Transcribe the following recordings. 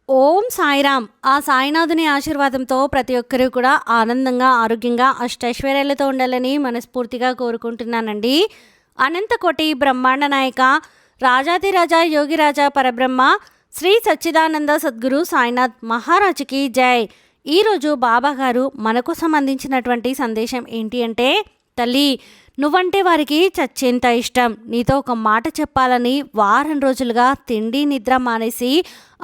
ఓం సాయిరామ్. ఆ సాయినాథుని ఆశీర్వాదంతో ప్రతి ఒక్కరూ కూడా ఆనందంగా, ఆరోగ్యంగా, అష్టైశ్వర్యాలతో ఉండాలని మనస్ఫూర్తిగా కోరుకుంటున్నానండి. అనంతకోటి బ్రహ్మాండ నాయక, రాజాదిరాజా యోగిరాజా పరబ్రహ్మ, శ్రీ సచ్చిదానంద సద్గురు సాయినాథ్ మహారాజుకి జై. ఈరోజు బాబాగారు మనకు సంబంధించినటువంటి సందేశం ఏంటి అంటే, తల్లి, నువ్వంటే వారికి చచ్చేంత ఇష్టం. నీతో ఒక మాట చెప్పాలని వారం రోజులుగా తిండి నిద్ర మానేసి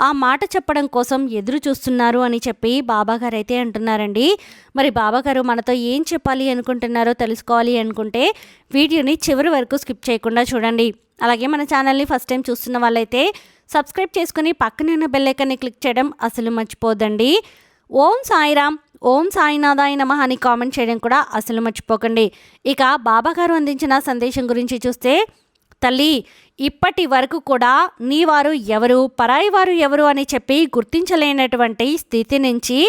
ఆ మాట చెప్పడం కోసం ఎదురు చూస్తున్నారు అని చెప్పి బాబాగారు అయితే అంటున్నారండి. మరి బాబాగారు మనతో ఏం చెప్పాలి అనుకుంటున్నారో తెలుసుకోవాలి అనుకుంటే వీడియోని చివరి వరకు స్కిప్ చేయకుండా చూడండి. అలాగే మన ఛానల్ని ఫస్ట్ టైం చూస్తున్న వాళ్ళైతే సబ్స్క్రైబ్ చేసుకుని పక్కనే ఉన్న బెల్ ఐకాన్ని క్లిక్ చేయడం అసలు మర్చిపోదండి. ఓం సాయిరామ్, ఓం సాయినాథాయ నమః అని కామెంట్ చేయడం కూడా అసలు మర్చిపోకండి. ఇక బాబాగారు అందించిన సందేశం గురించి చూస్తే, తల్లి, ఇప్పటి వరకు కూడా నీ వారు ఎవరు, పరాయి వారు ఎవరు అని చెప్పి గుర్తించలేనటువంటి స్థితి నుంచి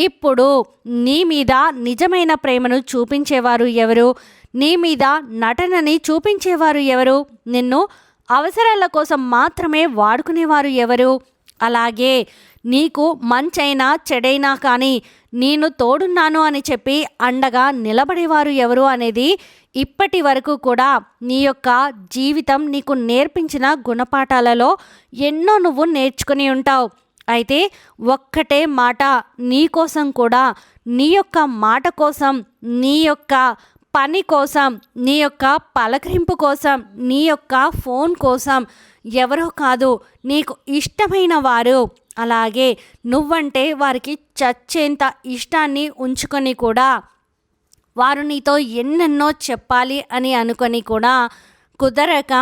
ఇప్పుడు నీ మీద నిజమైన ప్రేమను చూపించేవారు ఎవరు, నీ మీద నటనని చూపించేవారు ఎవరు, నిన్ను అవసరాల కోసం మాత్రమే వాడుకునేవారు ఎవరు, అలాగే నీకు మంచైనా చెడైనా కానీ నేను తోడున్నాను అని చెప్పి అండగా నిలబడేవారు ఎవరు అనేది ఇప్పటి వరకు కూడా నీ యొక్క జీవితం నీకు నేర్పించిన గుణపాఠాలలో ఎన్నో నువ్వు నేర్చుకుని ఉంటావు. అయితే ఒక్కటే మాట, నీ కోసం కూడా, నీ యొక్క మాట కోసం, నీ యొక్క పని కోసం, నీ యొక్క పలకరింపు కోసం, నీ యొక్క ఫోన్ కోసం ఎవరో కాదు, నీకు ఇష్టమైన వారు, అలాగే నువ్వంటే వారికి చచ్చేంత ఇష్టాన్ని ఉంచుకొని కూడా వారు నీతో ఎన్నెన్నో చెప్పాలి అని అనుకొని కూడా కుదరక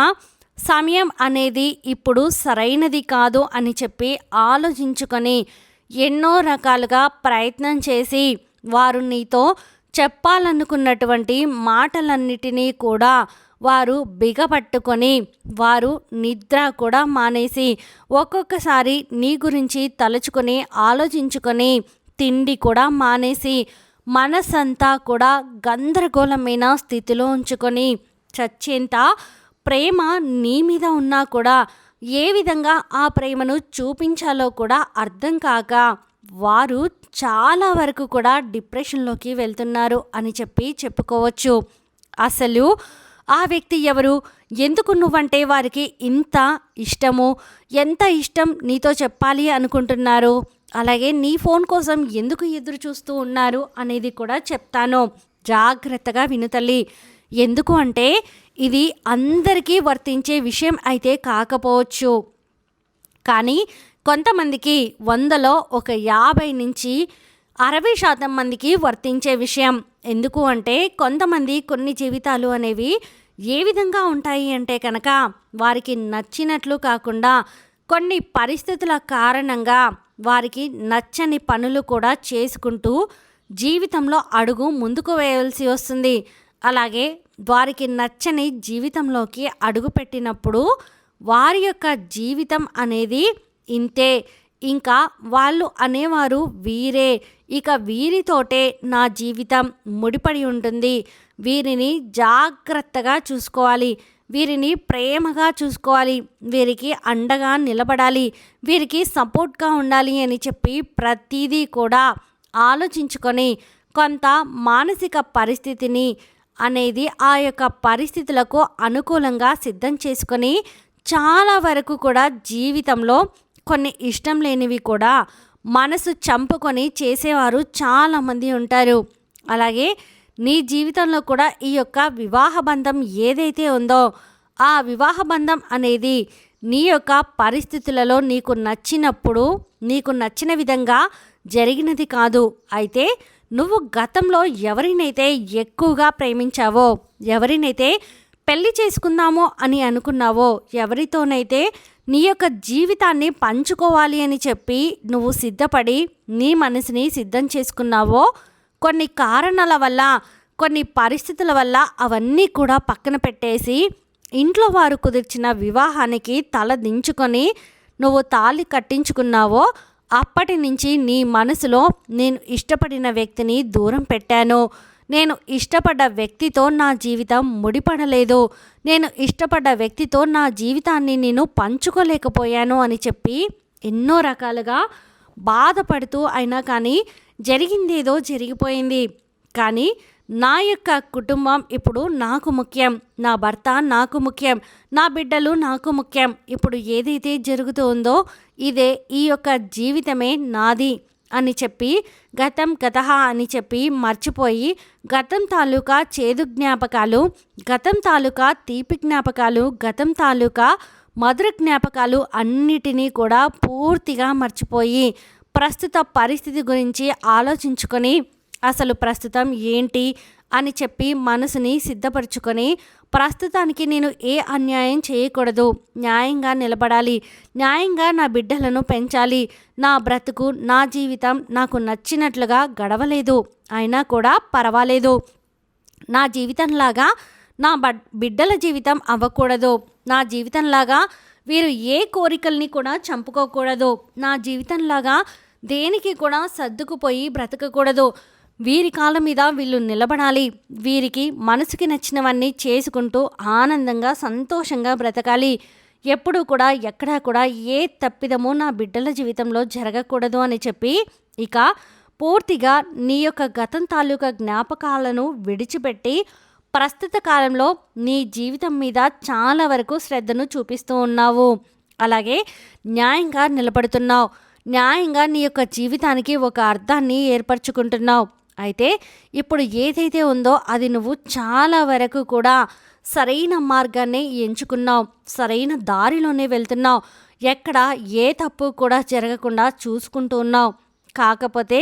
సమయం అనేది ఇప్పుడు సరైనది కాదు అని చెప్పి ఆలోచించుకొని ఎన్నో రకాలుగా ప్రయత్నం చేసి వారు నీతో చెప్పాలనుకున్నటువంటి మాటలన్నిటినీ కూడా వారు బిగపట్టుకొని వారు నిద్ర కూడా మానేసి ఒక్కొక్కసారి నీ గురించి తలుచుకొని ఆలోచించుకొని తిండి కూడా మానేసి మనసంతా కూడా గందరగోళమైన స్థితిలో ఉంచుకొని చచ్చేంత ప్రేమ నీ మీద ఉన్నా కూడా ఏ విధంగా ఆ ప్రేమను చూపించాలో కూడా అర్థం కాక వారు చాలా వరకు కూడా డిప్రెషన్లోకి వెళ్తున్నారు అని చెప్పి చెప్పుకోవచ్చు. అసలు ఆ వ్యక్తి ఎవరు, ఎందుకు నువ్వంటే వారికి ఇంత ఇష్టము, ఎంత ఇష్టం నీతో చెప్పాలి అనుకుంటున్నారు, అలాగే నీ ఫోన్ కోసం ఎందుకు ఎదురు చూస్తూ ఉన్నారు అనేది కూడా చెప్తాను. జాగ్రత్తగా విను తల్లి. ఎందుకు అంటే ఇది అందరికీ వర్తించే విషయం అయితే కాకపోవచ్చు, కానీ కొంతమందికి 100లో ఒక 50 నుంచి 60% మందికి వర్తించే విషయం. ఎందుకు అంటే కొంతమంది కొన్ని జీవితాలు అనేవి ఏ విధంగా ఉంటాయి అంటే కనుక వారికి నచ్చినట్లు కాకుండా కొన్ని పరిస్థితుల కారణంగా వారికి నచ్చని పనులు కూడా చేసుకుంటూ జీవితంలో అడుగు ముందుకు వేయాల్సి వస్తుంది. అలాగే వారికి నచ్చని జీవితంలోకి అడుగు పెట్టినప్పుడు వారి యొక్క జీవితం అనేది ఇంతే, ఇంకా వాళ్ళు అనేవారు వీరే, ఇక వీరితోటే నా జీవితం ముడిపడి ఉంటుంది, వీరిని జాగ్రత్తగా చూసుకోవాలి, వీరిని ప్రేమగా చూసుకోవాలి, వీరికి అండగా నిలబడాలి, వీరికి సపోర్ట్గా ఉండాలి అని చెప్పి ప్రతిదీ కూడా ఆలోచించుకొని కొంత మానసిక పరిస్థితిని అనేది ఆ యొక్క పరిస్థితులకు అనుకూలంగా సిద్ధం చేసుకొని చాలా వరకు కూడా జీవితంలో కొన్ని ఇష్టం లేనివి కూడా మనసు చంపుకొని చేసేవారు చాలామంది ఉంటారు. అలాగే నీ జీవితంలో కూడా ఈ యొక్క వివాహ బంధం ఏదైతే ఉందో ఆ వివాహ బంధం అనేది నీ యొక్క పరిస్థితులలో నీకు నచ్చినప్పుడు నీకు నచ్చిన విధంగా జరిగినది కాదు. అయితే నువ్వు గతంలో ఎవరినైతే ఎక్కువగా ప్రేమించావో, ఎవరినైతే పెళ్లి చేసుకుందామో అని అనుకున్నావో, ఎవరితోనైతే నీ యొక్క జీవితాన్ని పంచుకోవాలి అని చెప్పి నువ్వు సిద్ధపడి నీ మనసుని సిద్ధం చేసుకున్నావో, కొన్ని కారణాల వల్ల, కొన్ని పరిస్థితుల వల్ల అవన్నీ కూడా పక్కన పెట్టేసి ఇంట్లో వారు కుదిర్చిన వివాహానికి తల దించుకొని నువ్వు తాళి కట్టించుకున్నావో, అప్పటి నుంచి నీ మనసులో నేను ఇష్టపడిన వ్యక్తిని దూరం పెట్టాను, నేను ఇష్టపడ్డ వ్యక్తితో నా జీవితం ముడిపడలేదు, నేను ఇష్టపడ్డ వ్యక్తితో నా జీవితాన్ని నేను పంచుకోలేకపోయాను అని చెప్పి ఎన్నో రకాలుగా బాధపడుతూ అయినా కానీ జరిగిందేదో జరిగిపోయింది. కానీ నా యొక్క కుటుంబం ఇప్పుడు నాకు ముఖ్యం, నా భర్త నాకు ముఖ్యం, నా బిడ్డలు నాకు ముఖ్యం. ఇప్పుడు ఏదైతే జరుగుతుందో ఇదే, ఈ యొక్క జీవితమే నాది అని చెప్పి గతం గతహ అని చెప్పి మర్చిపోయి గతం తాలూకా చేదు జ్ఞాపకాలు, గతం తాలూకా తీపి జ్ఞాపకాలు, గతం తాలూకా మధుర జ్ఞాపకాలు అన్నిటినీ కూడా పూర్తిగా మర్చిపోయి ప్రస్తుత పరిస్థితి గురించి ఆలోచించుకొని అసలు ప్రస్తుతం ఏంటి అని చెప్పి మనసుని సిద్ధపరచుకొని ప్రస్తుతానికి నేను ఏ అన్యాయం చేయకూడదు, న్యాయంగా నిలబడాలి, న్యాయంగా నా బిడ్డలను పెంచాలి, నా బ్రతుకు నా జీవితం నాకు నచ్చినట్లుగా గడవలేదు అయినా కూడా పర్వాలేదు, నా జీవితంలాగా నా బిడ్డల జీవితం అవ్వకూడదు, నా జీవితంలాగా వీరు ఏ కోరికల్ని కూడా చంపుకోకూడదు, నా జీవితంలాగా దేనికి కూడా సర్దుకుపోయి బ్రతకకూడదు, వీరి కాళ్ళ మీద వీళ్ళు నిలబడాలి, వీరికి మనసుకి నచ్చినవన్నీ చేసుకుంటూ ఆనందంగా సంతోషంగా బ్రతకాలి, ఎప్పుడూ కూడా ఎక్కడా కూడా ఏ తప్పిదము నా బిడ్డల జీవితంలో జరగకూడదు అని చెప్పి ఇక పూర్తిగా నీ యొక్క గతం తాలూకా జ్ఞాపకాలను విడిచిపెట్టి ప్రస్తుత కాలంలో నీ జీవితం మీద చాలా వరకు శ్రద్ధను చూపిస్తూ ఉన్నావు. అలాగే న్యాయంగా నిలబడుతున్నావు, న్యాయంగా నీ యొక్క జీవితానికి ఒక అర్థాన్ని ఏర్పరచుకుంటున్నావు. అయితే ఇప్పుడు ఏదైతే ఉందో అది నువ్వు చాలా వరకు కూడా సరైన మార్గాన్ని ఎంచుకున్నావు, సరైన దారిలోనే వెళ్తున్నావు, ఎక్కడ ఏ తప్పు కూడా జరగకుండా చూసుకుంటూ ఉన్నావు. కాకపోతే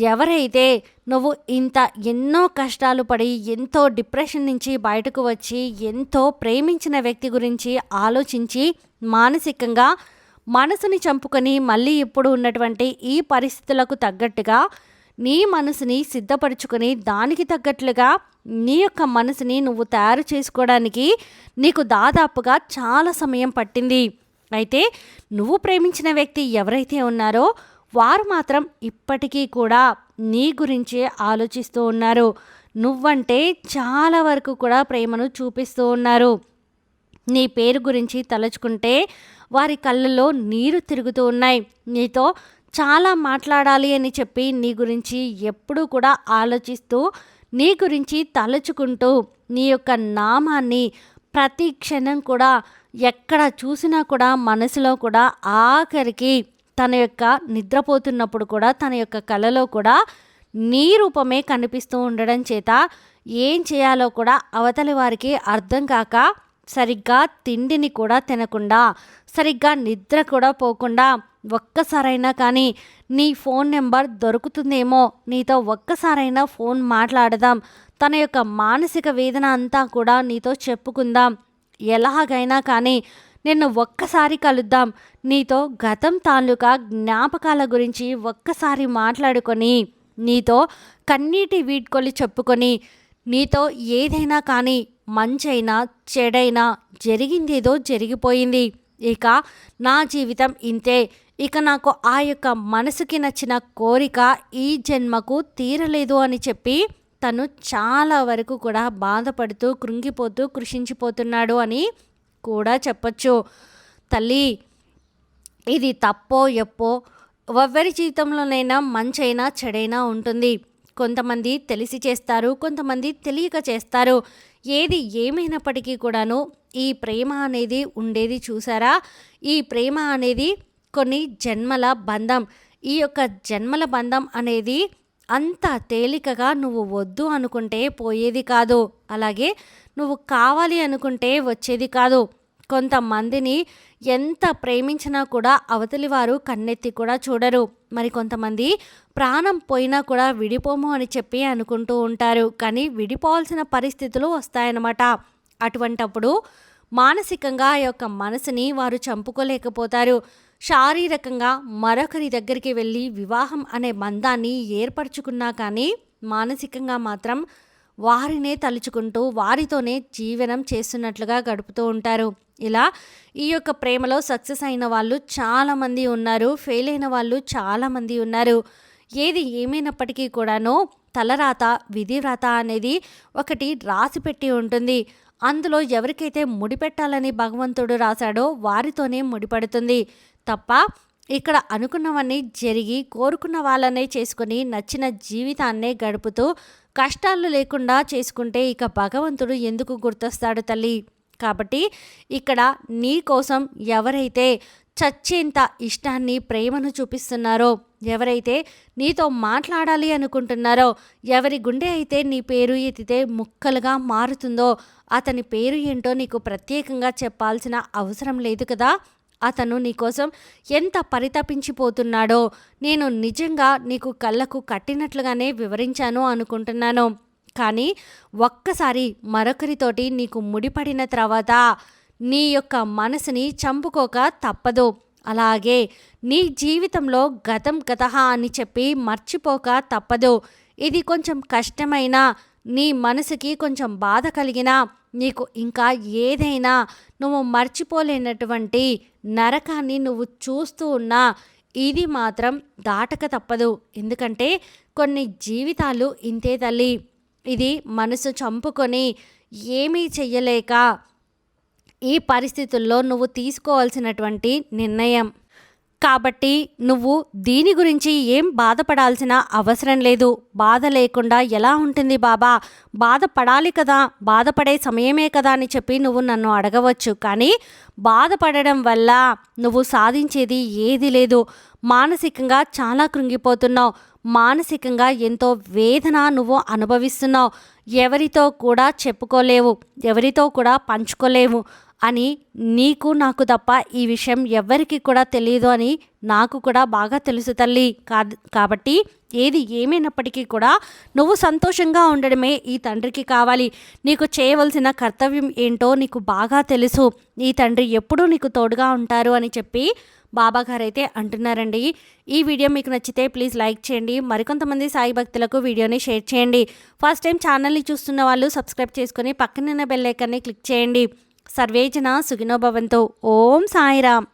ఎవరైతే నువ్వు ఇంత ఎన్నో కష్టాలు పడి ఎంతో డిప్రెషన్ నుంచి బయటకు వచ్చి ఎంతో ప్రేమించిన వ్యక్తి గురించి ఆలోచించి మానసికంగా మనసుని చంపుకొని మళ్ళీ ఇప్పుడు ఉన్నటువంటి ఈ పరిస్థితులకు తగ్గట్టుగా నీ మనసుని సిద్ధపరచుకొని దానికి తగ్గట్లుగా నీ యొక్క మనసుని నువ్వు తయారు చేసుకోవడానికి నీకు దాదాపుగా చాలా సమయం పట్టింది. అయితే నువ్వు ప్రేమించిన వ్యక్తి ఎవరైతే ఉన్నారో వారు మాత్రం ఇప్పటికీ కూడా నీ గురించే ఆలోచిస్తూ ఉన్నారు. నువ్వంటే చాలా వరకు కూడా ప్రేమను చూపిస్తూ ఉన్నారు. నీ పేరు గురించి తలుచుకుంటే వారి కళ్ళల్లో నీరు తిరుగుతూ ఉన్నాయి. నీతో చాలా మాట్లాడాలి అని చెప్పి నీ గురించి ఎప్పుడూ కూడా ఆలోచిస్తూ నీ గురించి తలుచుకుంటూ నీ యొక్క నామాన్ని ప్రతి క్షణం కూడా ఎక్కడ చూసినా కూడా మనసులో కూడా ఆఖరికి తన యొక్క నిద్రపోతున్నప్పుడు కూడా తన యొక్క కలలో కూడా నీ రూపమే కనిపిస్తూ ఉండడం చేత ఏం చేయాలో కూడా అవతలి వారికి అర్థం కాక సరిగ్గా తిండిని కూడా తినకుండా సరిగ్గా నిద్ర కూడా పోకుండా ఒక్కసారైనా కానీ నీ ఫోన్ నెంబర్ దొరుకుతుందేమో, నీతో ఒక్కసారైనా ఫోన్ మాట్లాడదాం, తన యొక్క మానసిక వేదన అంతా కూడా నీతో చెప్పుకుందాం, ఎలాగైనా కానీ నిన్ను ఒక్కసారి కలుద్దాం, నీతో గతం తాలూకా జ్ఞాపకాల గురించి ఒక్కసారి మాట్లాడుకొని నీతో కన్నీటి వీడ్కొలి చెప్పుకొని నీతో ఏదైనా కానీ మంచైనా చెడైనా జరిగిందేదో జరిగిపోయింది, ఇక నా జీవితం ఇంతే, ఇక నాకు ఆ యొక్క మనసుకి నచ్చిన కోరిక ఈ జన్మకు తీరలేదు అని చెప్పి తను చాలా వరకు కూడా బాధపడుతూ కృంగిపోతూ కృషించిపోతున్నాడు అని కూడా చెప్పచ్చు. తల్లి, ఇది తప్పో ఎప్పో ఎవరి జీవితంలోనైనా మంచైనా చెడైనా ఉంటుంది. కొంతమంది తెలిసి చేస్తారు, కొంతమంది తెలియక చేస్తారు. ఏది ఏమైనప్పటికీ కూడాను ఈ ప్రేమ అనేది ఉండేది చూసారా, ఈ ప్రేమ అనేది కొన్ని జన్మల బంధం. ఈ యొక్క జన్మల బంధం అనేది అంత తేలికగా నువ్వు వద్దు అనుకుంటే పోయేది కాదు, అలాగే నువ్వు కావాలి అనుకుంటే వచ్చేది కాదు. కొంతమందిని ఎంత ప్రేమించినా కూడా అవతలి వారు కన్నెత్తి కూడా చూడరు. మరి కొంతమంది ప్రాణం పోయినా కూడా విడిపోము అని చెప్పి అనుకుంటూ ఉంటారు, కానీ విడిపోవాల్సిన పరిస్థితులు వస్తాయన్నమాట. అటువంటప్పుడు మానసికంగా ఆ యొక్క మనసుని వారు చంపుకోలేకపోతారు. శారీరకంగా మరొకరి దగ్గరికి వెళ్ళి వివాహం అనే బంధాన్ని ఏర్పరచుకున్నా కానీ మానసికంగా మాత్రం వారినే తలుచుకుంటూ వారితోనే జీవనం చేస్తున్నట్లుగా గడుపుతూ ఉంటారు. ఇలా ఈ యొక్క ప్రేమలో సక్సెస్ అయిన వాళ్ళు చాలామంది ఉన్నారు, ఫెయిల్ అయిన వాళ్ళు చాలామంది ఉన్నారు. ఏది ఏమైనప్పటికీ కూడాను తలరాత విధివ్రాత అనేది ఒకటి రాసి పెట్టి ఉంటుంది. అందులో ఎవరికైతే ముడిపెట్టాలని భగవంతుడు రాశాడో వారితోనే ముడిపడుతుంది తప్ప ఇక్కడ అనుకున్నవన్నీ జరిగి కోరుకున్న వాళ్ళనే చేసుకొని నచ్చిన జీవితాన్నే గడుపుతూ కష్టాలు లేకుండా చేసుకుంటే ఇక భగవంతుడు ఎందుకు గుర్తొస్తాడు తల్లి. కాబట్టి ఇక్కడ నీ కోసం ఎవరైతే చచ్చేంత ఇష్టాన్ని ప్రేమను చూపిస్తున్నారో, ఎవరైతే నీతో మాట్లాడాలి అనుకుంటున్నారో, ఎవరి గుండె అయితే నీ పేరు ఎత్తితే ముక్కలుగా మారుతుందో అతని పేరు ఏంటో నీకు ప్రత్యేకంగా చెప్పాల్సిన అవసరం లేదు కదా. అతను నీకోసం ఎంత పరితపించిపోతున్నాడో నేను నిజంగా నీకు కళ్ళకు కట్టినట్లుగానే వివరించాను అనుకుంటున్నాను. కానీ ఒక్కసారి మరొకరితోటి నీకు ముడిపడిన తర్వాత నీ యొక్క మనసుని చంపుకోక తప్పదు. అలాగే నీ జీవితంలో గతం గతహ అని చెప్పి మర్చిపోక తప్పదు. ఇది కొంచెం కష్టమైన, నీ మనసుకి కొంచెం బాధ కలిగినా, నీకు ఇంకా ఏదైనా నువ్వు మర్చిపోలేనటువంటి నరకాన్ని నువ్వు చూస్తూ ఉన్నా ఇది మాత్రం దాటక తప్పదు. ఎందుకంటే కొన్ని జీవితాలు ఇంతే తల్లి. ఇది మనసు చంపుకొని ఏమీ చెయ్యలేక ఈ పరిస్థితుల్లో నువ్వు తీసుకోవాల్సినటువంటి నిర్ణయం. కాబట్టి నువ్వు దీని గురించి ఏం బాధపడాల్సిన అవసరం లేదు. బాధ లేకుండా ఎలా ఉంటుంది బాబా, బాధపడాలి కదా, బాధపడే సమయమే కదా అని చెప్పి నువ్వు నన్ను అడగవచ్చు. కానీ బాధపడడం వల్ల నువ్వు సాధించేది ఏది లేదు. మానసికంగా చాలా కృంగిపోతున్నావు. మానసికంగా ఎంతో వేదన నువ్వు అనుభవిస్తున్నావు. ఎవరితో కూడా చెప్పుకోలేవు, ఎవరితో కూడా పంచుకోలేవు అని నీకు నాకు తప్ప ఈ విషయం ఎవ్వరికి కూడా తెలియదు అని నాకు కూడా బాగా తెలుసు తల్లి. కాబట్టి ఏది ఏమైనప్పటికీ కూడా నువ్వు సంతోషంగా ఉండడమే ఈ తండ్రికి కావాలి. నీకు చేయవలసిన కర్తవ్యం ఏంటో నీకు బాగా తెలుసు. ఈ తండ్రి ఎప్పుడూ నీకు తోడుగా ఉంటారు అని చెప్పి బాబాగారు అయితే అంటున్నారండి. ఈ వీడియో మీకు నచ్చితే ప్లీజ్ లైక్ చేయండి. మరికొంతమంది సాయి భక్తులకు వీడియోని షేర్ చేయండి. ఫస్ట్ టైం ఛానల్ని చూస్తున్న వాళ్ళు సబ్స్క్రైబ్ చేసుకొని పక్కనున్న బెల్ ఐకాన్ని క్లిక్ చేయండి. సర్వేజన సుఖినో భవంతు. ఓం సాయిరామ్.